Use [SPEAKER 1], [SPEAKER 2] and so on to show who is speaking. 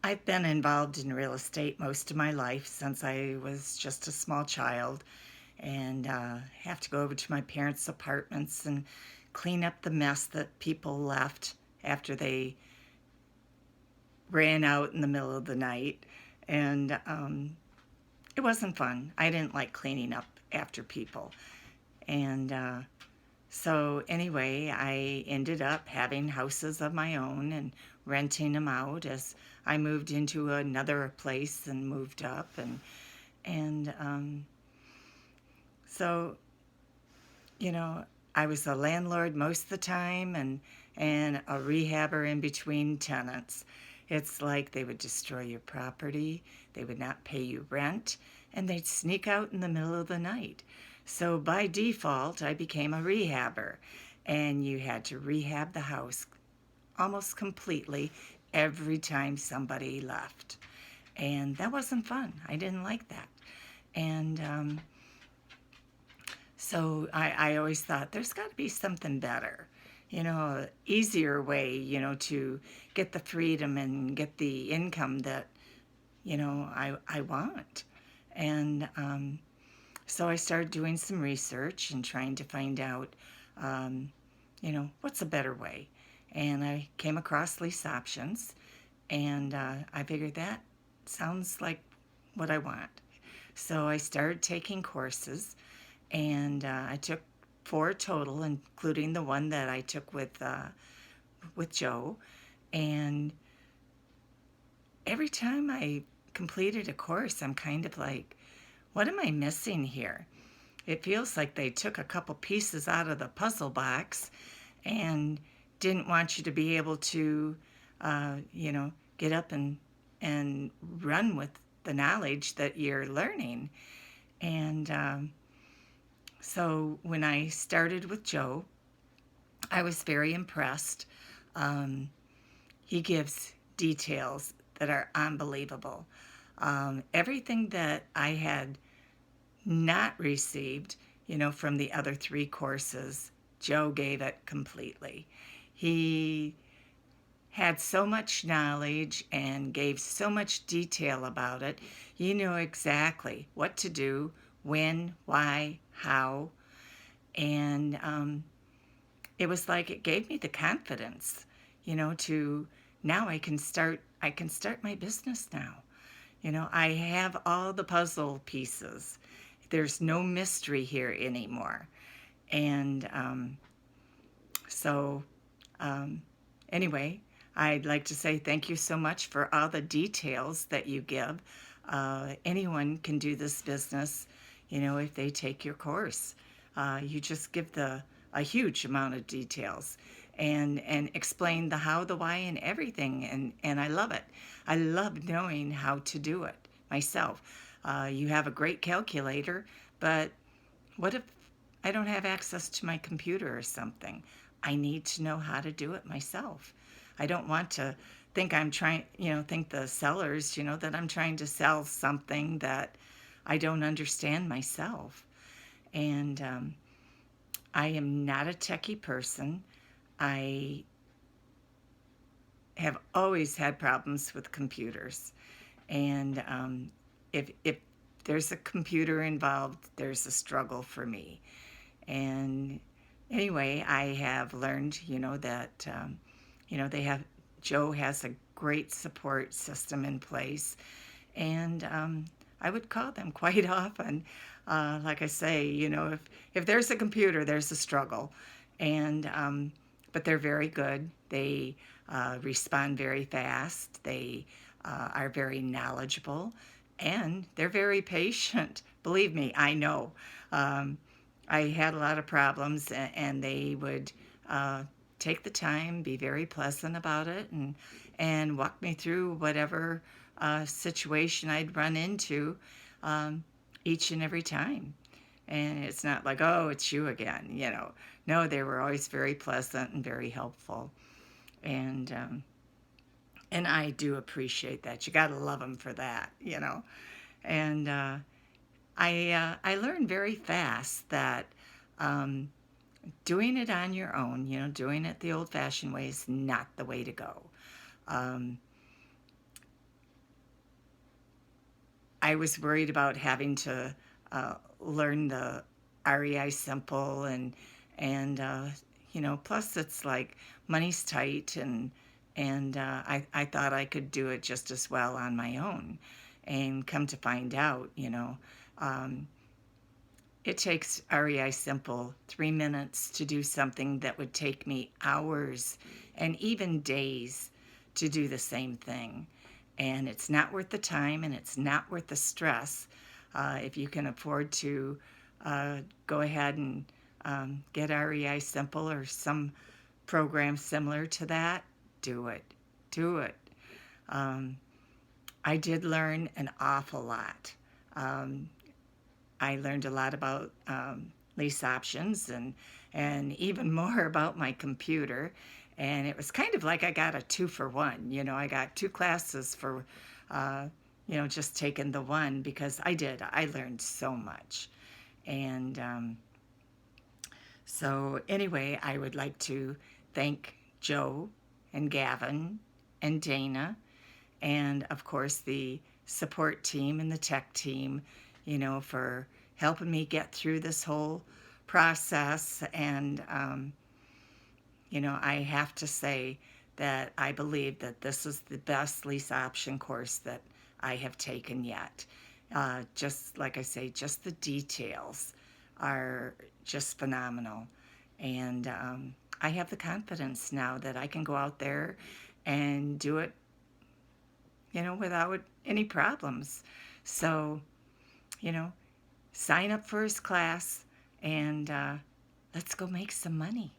[SPEAKER 1] I've been involved in real estate most of my life since I was just a small child, and have to go over to my parents' apartments and clean up the mess that people left after they ran out in the middle of the night. And it wasn't fun. I didn't like cleaning up after people. And so, anyway, I ended up having houses of my own and renting them out as I moved into another place and moved up. And so, you know, I was a landlord most of the time and a rehabber in between tenants. It's like they would destroy your property, they would not pay you rent, and they'd sneak out in the middle of the night. So by default, I became a rehabber, and you had to rehab the house almost completely every time somebody left. And that wasn't fun. I didn't like that. And so I always thought there's got to be something better, easier way, to get the freedom and get the income that, I want. And so I started doing some research and trying to find out, what's a better way. And I came across lease options, and I figured that sounds like what I want. So I started taking courses, and I took four total, including the one that I took with Joe. And every time I completed a course, I'm kind of like, what am I missing here? It feels like they took a couple pieces out of the puzzle box and didn't want you to be able to, get up and run with the knowledge that you're learning. And so when I started with Joe, I was very impressed. Um, he gives details that are unbelievable. Everything that I had not received, from the other three courses, Joe gave it completely. He had so much knowledge and gave so much detail about it. You knew exactly what to do, when, why, how, and it was like it gave me the confidence, to now I can start my business now. I have all the puzzle pieces. There's no mystery here anymore. And so, um, anyway, I'd like to say thank you so much for all the details that you give. Anyone can do this business, if they take your course. You just give a huge amount of details and explain the how, the why, and everything. And I love it. I love knowing how to do it myself. You have a great calculator, but what if I don't have access to my computer or something? I need to know how to do it myself. I don't want to think the sellers, that I'm trying to sell something that I don't understand myself. And I am not a techie person. I have always had problems with computers. And if there's a computer involved, there's a struggle for me. And anyway, I have learned, that, they have, Joe has a great support system in place. And I would call them quite often. Like I say, if there's a computer, there's a struggle. And, but they're very good. They respond very fast. They are very knowledgeable. And they're very patient. Believe me, I know. I had a lot of problems, and they would take the time, be very pleasant about it, and walk me through whatever situation I'd run into each and every time. And it's not like, oh, it's you again. No, they were always very pleasant and very helpful. And I do appreciate that. You got to love them for that. And I learned very fast that um, doing it on your own, doing it the old-fashioned way is not the way to go. Um, I was worried about having to learn the REI Simple and plus it's like money's tight and I thought I could do it just as well on my own, and come to find out, um, it takes REI Simple 3 minutes to do something that would take me hours and even days to do the same thing. And it's not worth the time and it's not worth the stress. If you can afford to go ahead and get REI Simple or some program similar to that, do it. Do it. Um, I did learn an awful lot. Um, I learned a lot about lease options and even more about my computer. And it was kind of like I got a 2 for 1. I got 2 classes for, just taking the one because I did. I learned so much. And so, anyway, I would like to thank Joe and Gavin and Dana and of course the support team and the tech team, for helping me get through this whole process. And, I have to say that I believe that this is the best lease option course that I have taken yet. Just like I say, just the details are just phenomenal. And I have the confidence now that I can go out there and do it without any problems. So, you know, sign up for his class and let's go make some money.